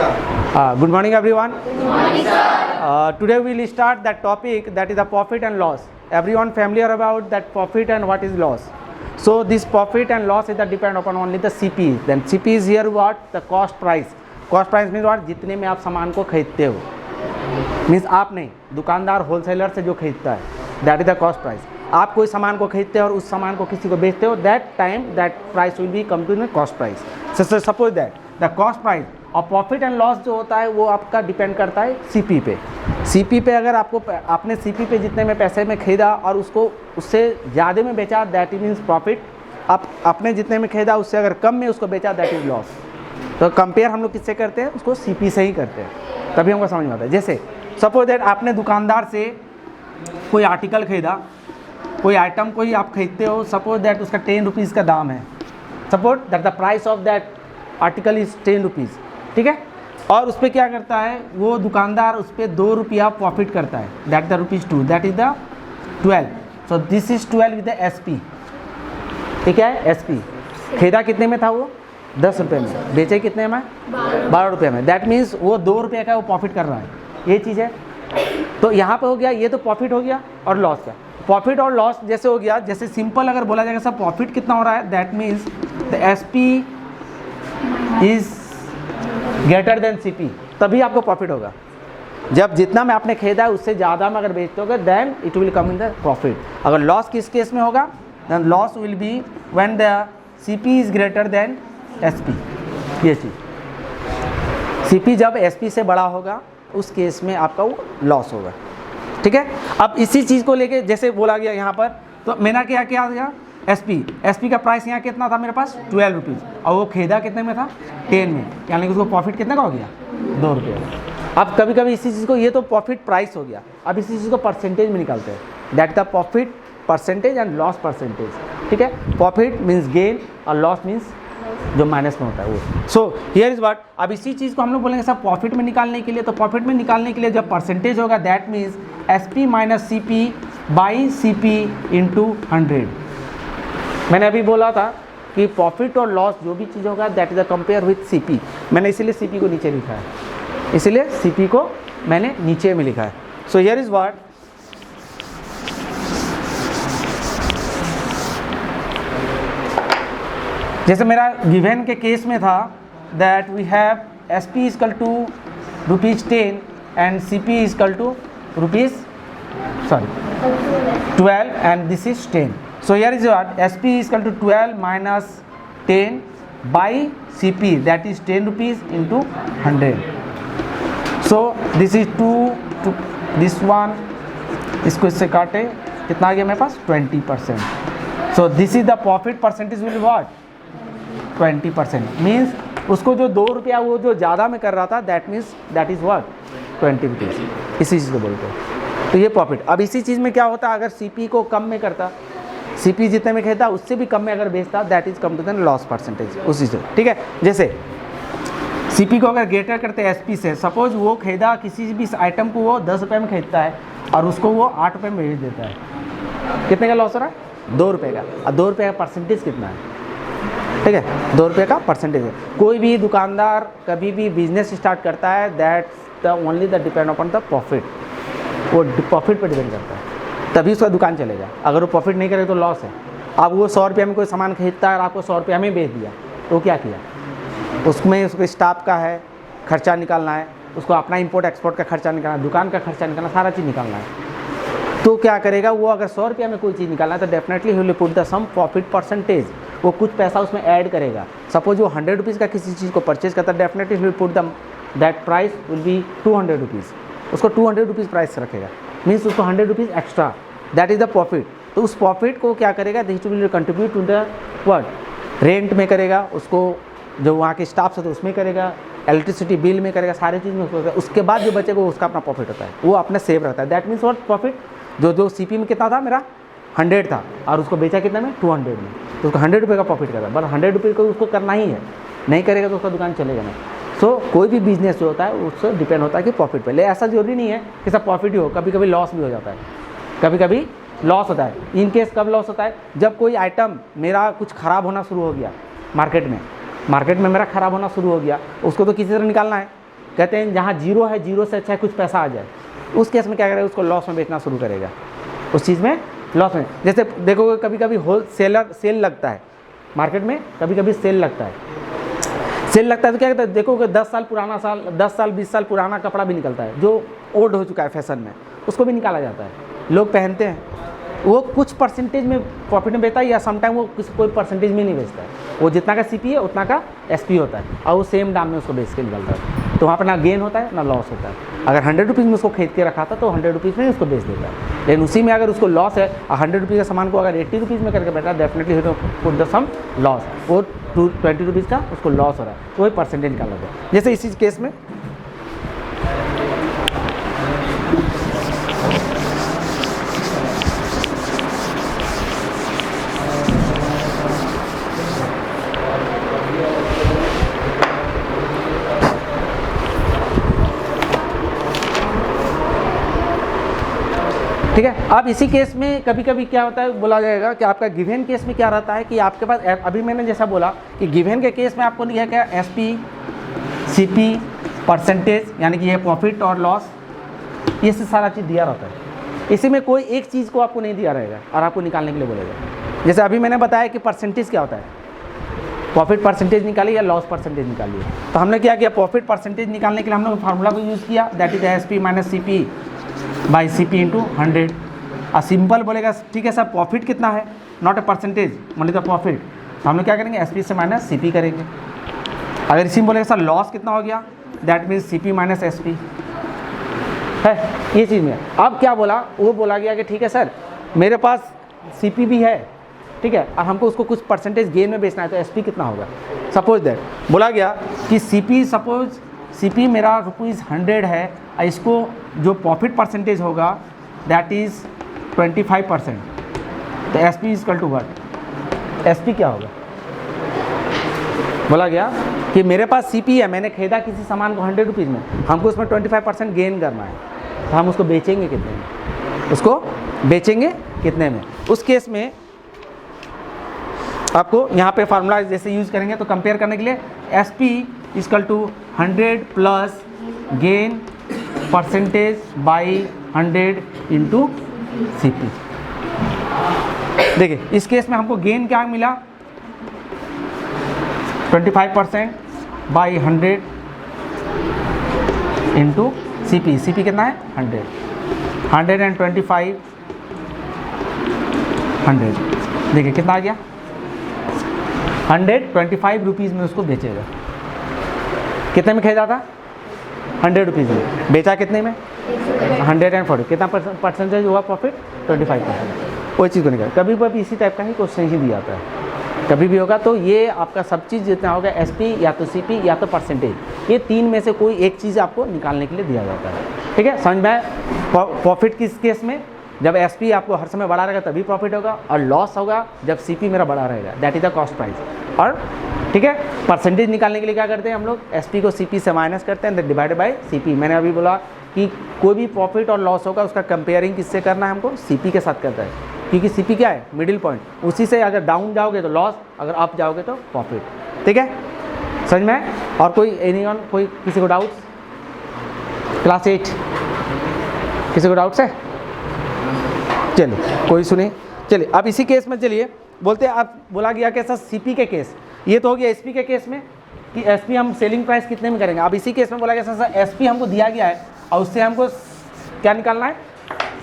Good morning, everyone. Good morning, sir. Today we will start that topic, that is the profit and loss. Everyone familiar about that profit and what is loss? So this profit and loss is depend upon only the CP. Then CP is here what? The cost price. Cost price means what? जितने में आप सामान को खरीदते हो. Means आप नहीं, दुकानदार होलसेलर से जो खरीदता है, that is the cost price. आप कोई सामान को खरीदते हो और उस सामान को किसी को बेचते हो, that time that price will be come to the cost price. So suppose that the cost price और प्रॉफिट एंड लॉस जो होता है वो आपका डिपेंड करता है सीपी पे. सीपी पे अगर आपने सीपी पे जितने में पैसे में खरीदा और उसको उससे ज़्यादा में बेचा, दैट मीन्स प्रॉफिट. आपने जितने में खरीदा उससे अगर कम में उसको बेचा, दैट इज़ लॉस. तो कंपेयर हम लोग किससे करते हैं? उसको सीपी से ही करते हैं, तभी हमको समझ में आता है. जैसे सपोज दैट आपने दुकानदार से कोई आर्टिकल खरीदा, कोई आइटम कोई आप खरीदते हो, सपोज दैट उसका 10 रुपीज़ का दाम है. Suppose that the price of that article is 10 rupees. ठीक है. और उस पर क्या करता है वो दुकानदार, उस पर 2 रुपया प्रॉफिट करता है. That the ₹2, that is the 12. So this is 12 with the SP. ठीक है. SP खरीदा कितने में था वो? 10 रुपये में. बेचे कितने में? 12 रुपये में. दैट मीन्स वो 2 रुपये का वो प्रॉफिट कर रहा है. ये चीज़ है. तो यहाँ पे हो गया, ये तो प्रॉफिट हो गया और लॉस का. प्रॉफिट और लॉस जैसे हो गया, जैसे सिंपल अगर बोला जाएगा सर प्रॉफिट कितना हो रहा है, that means the SP is greater then CP. तभी आपको प्रॉफिट होगा. जब जितना में आपने खरीदा है उससे ज़्यादा में अगर बेचते होगे, then it will come in the profit. अगर लॉस किस केस में होगा, then loss will be when the CP is greater than SP. ये चीज़ CP जब SP से बड़ा होगा उस केस में आपका वो लॉस होगा. ठीक है. अब इसी चीज़ को लेके जैसे बोला गया यहाँ पर, तो मैंने क्या किया गया, SP का प्राइस यहाँ कितना था मेरे पास? 12 रुपीज़. और वो खरीदा कितने में था? 10 में. यानी कि उसको प्रॉफिट कितने का हो गया? 2 रुपये. अब कभी कभी इसी चीज़ को, ये तो प्रॉफिट प्राइस हो गया, अब इसी चीज़ को परसेंटेज में निकालते हैं. That the profit percentage and loss percentage. ठीक है. प्रॉफिट मीन्स गेन और लॉस मीन्स जो माइनस में होता है वो. सो हियर इज व्हाट. अब इसी चीज़ को हम लोग बोलेंगे सब प्रॉफिट में निकालने के लिए. तो प्रॉफिट में निकालने के लिए जब परसेंटेज होगा, that means SP minus CP by CP into 100. मैंने अभी बोला था कि प्रॉफिट और लॉस जो भी चीज़ होगा, that is a compare with CP. मैंने इसीलिए CP को नीचे लिखा है, इसीलिए CP को मैंने नीचे में लिखा है. So here is what. जैसे मेरा गिवन के केस में था, that we have SP equal to ₹10 and CP equal to ₹12 and this is 10. So here is what SP is equal to 12 minus 10 by CP, that is 10 rupees into 100. So this is 2 this one, इसको इससे काटे कितना आ गया मेरे पास? 20%. So this is the profit percentage will be what? 20%. Means उसको जो 2 रुपया वो जो ज़्यादा में कर रहा था, that means that is what? 20 rupees. इसी चीज़ को बोलते हैं. तो ये प्रॉफिट. अब इसी चीज़ में क्या होता अगर CP को कम में करता, CP जितने में खरीदा उससे भी कम में अगर बेचता, that is come to the loss percentage उसी से. ठीक है. जैसे CP को अगर ग्रेटर करते हैं SP से, सपोज वो खरीदा किसी भी आइटम को वो 10 रुपये में खरीदता है और उसको वो 8 रुपये में बेच देता है, कितने का लॉस हो रहा है? 2 रुपये का. और 2 रुपये का परसेंटेज कितना है? ठीक है. 2 रुपये का परसेंटेज है. कोई भी दुकानदार कभी भी बिजनेस स्टार्ट करता है, that's the only the depend upon the profit. वो प्रॉफिट पर डिपेंड करता है, तभी उसका दुकान चलेगा. अगर वो प्रॉफिट नहीं करे तो लॉस है. अब वो 100 रुपये में कोई सामान खरीदता है और आपको 100 रुपये में बेच दिया, तो क्या किया? उसमें उसके स्टाफ का है खर्चा निकालना है, उसको अपना इंपोर्ट एक्सपोर्ट का खर्चा निकालना है, दुकान का खर्चा निकालना, सारा चीज़ निकालना है. तो क्या करेगा वो? अगर 100 रुपये में कोई चीज़ निकालना है तो definitely he will put the some profit percentage. वो कुछ पैसा उसमें ऐड करेगा. सपोज वो 100 रुपीज़ का किसी चीज़ को परचेज करता है, definitely he will put the that price will be 200 rupees. उसको 200 रुपीज़ प्राइस रखेगा. मीन्स उसको 100 rupees extra, that is the profit. तो उस प्रॉफिट को क्या करेगा? This will contribute to the what? Rent में करेगा, उसको जो वहाँ के स्टाफ से तो उसमें करेगा, इलेक्ट्रिसिटी बिल में करेगा, सारी चीज़ में उसको करेगा. उसके बाद जो बचेगा उसका अपना प्रॉफिट होता है, वो अपने सेव रहता है. That means what? प्रॉफिट. जो CP में कितना था मेरा? 100 था और उसको बेचा कितना में? 200 में. तो उसको 100 रुपये का प्रॉफिट करता है. बट 100 रुपये को उसको करना ही है, नहीं करेगा तो उसका दुकान चलेगा नहीं. सो कोई भी बिजनेस जो होता है उससे डिपेंड होता है कि प्रॉफिट पे. ले ऐसा जरूरी नहीं है कि सब प्रॉफिट ही हो, कभी कभी लॉस भी हो जाता है, कभी कभी लॉस होता है. इन केस कब लॉस होता है? जब कोई आइटम मेरा कुछ ख़राब होना शुरू हो गया मार्केट में मेरा ख़राब होना शुरू हो गया, उसको तो किसी तरह निकालना है. कहते हैं जहाँ जीरो है, जीरो से अच्छा है कुछ पैसा आ जाए, उस केस में क्या करेगा, उसको लॉस में बेचना शुरू करेगा, उस चीज़ में लॉस में। जैसे देखोगे कभी कभी सेल लगता है मार्केट में, कभी कभी सेल लगता है तो क्या कहता है, देखोगे 10 साल 20 साल पुराना कपड़ा भी निकलता है जो ओल्ड हो चुका है फैशन में, उसको भी निकाला जाता है, लोग पहनते हैं, वो कुछ परसेंटेज में प्रॉफिट में बेचता है या समटाइम वो कोई परसेंटेज में नहीं बेचता है, वो जितना का सीपी है उतना का एसपी होता है और वो सेम दाम में उसको बेच के निकलता है, तो वहाँ पर ना गेन होता है ना लॉस होता है। अगर 100 रुपीज़ में उसको खरीद के रखा था तो 100 रुपीज़ में उसको बेच देता है, लेकिन उसी में अगर उसको लॉस है 100 रुपीज़ का सामान को अगर 80 रुपीज़ में करके बैठा, definitely put the some loss, वो 20 रुपीज़ का उसको लॉस हो रहा है, तो वही परसेंटेज निकाला जाए। जैसे इसी केस में ठीक है। अब इसी केस में कभी कभी क्या होता है, बोला जाएगा कि आपका गिवन केस में क्या रहता है कि आपके पास अभी मैंने जैसा बोला कि गिवन के केस में आपको दिया क्या, एसपी, सीपी, परसेंटेज, यानी कि ये प्रॉफिट और लॉस, ये से सारा चीज़ दिया रहता है। इसी में कोई एक चीज़ को आपको नहीं दिया रहेगा और आपको निकालने के लिए बोलेगा। जैसे अभी मैंने बताया कि परसेंटेज क्या होता है, प्रॉफिट परसेंटेज निकालिए या लॉस परसेंटेज निकालिए, तो हमने क्या किया, प्रॉफिट परसेंटेज निकालने के लिए हमने फार्मूला को यूज़ किया, that is SP minus CP by CP into 100। और सिंपल बोलेगा ठीक है सर प्रॉफिट कितना है, not a percentage only the profit, तो हम लोग क्या करेंगे, एसपी से माइनस सीपी करेंगे। अगर इसी में बोलेगा सर लॉस कितना हो गया, that means CP minus SP है, ये चीज़ में। अब क्या बोला, वो बोला गया कि ठीक है सर मेरे पास सीपी भी है, ठीक है, और हमको उसको कुछ परसेंटेज गेन में बेचना है, तो एसपी कितना होगा। सपोज दैट बोला गया कि सीपी, सपोज सीपी मेरा ₹100 है, और इसको जो प्रॉफिट परसेंटेज होगा दैट इज़ 25%, तो SP is equal to what, SP क्या होगा। बोला गया कि मेरे पास सीपी है, मैंने खरीदा किसी सामान को 100 रुपीज़ में, हमको उसमें 25% गेन करना है, तो हम उसको बेचेंगे कितने में, उसको बेचेंगे कितने में। उस केस में आपको यहाँ पे फार्मूला जैसे यूज़ करेंगे, तो कंपेयर करने के लिए S P equal to 100 plus gain percentage by 100 into C P. देखिए इस केस में हमको गेन क्या मिला, 25% by 100 into C P. C P कितना है 100, 125, 100। देखिए कितना आ गया, 125 रुपीज़ में उसको बेचेगा। कितने में खरीदा था, 100 रुपीज़ में, बेचा कितने में 140। कितना परसेंटेज हुआ प्रॉफिट, 25%। वही चीज़ को निकाल, कभी भी इसी टाइप का ही क्वेश्चन ही दिया जाता है, कभी भी होगा। तो ये आपका सब चीज़ जितना होगा एसपी या तो सीपी या तो परसेंटेज, ये तीन में से कोई एक चीज़ आपको निकालने के लिए दिया जाता है। ठीक है, समझ में। प्रॉफिट किस केस में, जब एसपी आपको हर समय बड़ा रहेगा तभी प्रॉफिट होगा, और लॉस होगा जब सीपी मेरा बड़ा रहेगा, that is the cost price. और ठीक है, परसेंटेज निकालने के लिए क्या करते हैं हम लोग, एसपी को सीपी से माइनस करते हैं, डिवाइडेड बाय सीपी। मैंने अभी बोला कि कोई भी प्रॉफिट और लॉस होगा उसका कंपेयरिंग किससे करना है, हमको सीपी के साथ करता है, क्योंकि सीपी क्या है, मिडिल पॉइंट। उसी से अगर डाउन जाओगे तो लॉस, अगर अप जाओगे तो प्रॉफिट। ठीक है, समझ में। और कोई एनीवन, कोई किसी को डाउट्स, क्लास 8 किसी को डाउट्स है, चलिए कोई सुनिए। चलिए अब इसी केस में चलिए बोलते हैं, आप बोला गया कि सर सीपी के केस, ये तो हो गया एसपी के केस में कि एसपी हम सेलिंग प्राइस कितने में करेंगे। अब इसी केस में बोला गया सर एसपी हमको दिया गया है और उससे हमको क्या निकालना है,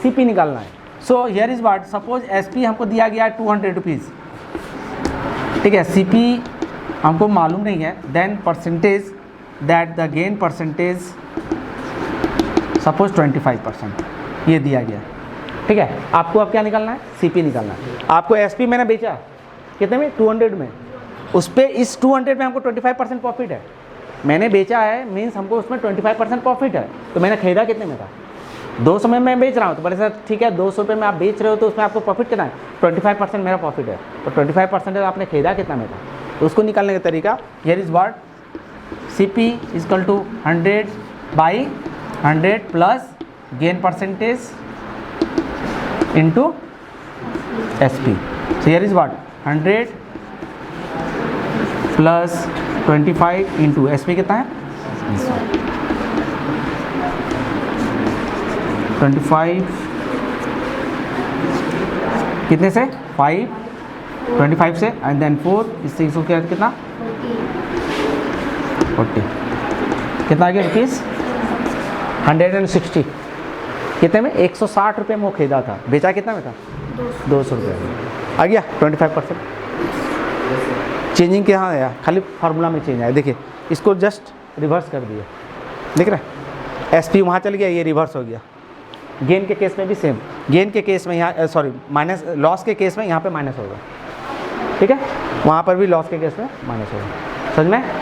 सीपी निकालना है। So here is what, suppose SP हमको दिया गया है 200 रुपीज़, ठीक है, सीपी हमको मालूम नहीं है, then percentage that the gain percentage suppose 25%, ये दिया गया। ठीक है, आपको अब क्या निकालना है, सीपी निकालना है। आपको एसपी मैंने बेचा कितने में, 200 में, उस पर इस 200 में हमको 25% प्रॉफिट है। मैंने बेचा है मीन्स हमको उसमें 25% प्रॉफिट है, तो मैंने खरीदा कितने में था, 200 में मैं बेच रहा हूँ। तो बड़े सर ठीक है, 200 रुपये में आप बेच रहे हो तो उसमें आपको प्रॉफिट कितना है, 25% मेरा प्रॉफिट है, तो 25% आपने खरीदा कितना में था, तो उसको निकालने का तरीका here is what, CP equal to 100 by 100 plus gain percentage into SP. So here is what, 100 plus 25 into SP कितना है, 25 कितने से 5, 25 से एंड देन 4, इससे इसको क्या कितना 40 कितना आ गया रुपीज़ 160 कितने में 160 रुपये में वो खरीदा था, बेचा कितना में था 200 रुपये आ गया 25%। चेंजिंग कहाँ आया, खाली फार्मूला में चेंज आया। देखिए इसको जस्ट रिवर्स कर दिया, देख रहे हैं SP वहाँ चल गया, ये रिवर्स हो गया। गेन के केस में भी सेम, गेन के केस में यहाँ सॉरी माइनस, लॉस के केस में यहाँ पे माइनस होगा, ठीक है, वहाँ पर भी लॉस के केस में माइनस होगा। समझ में?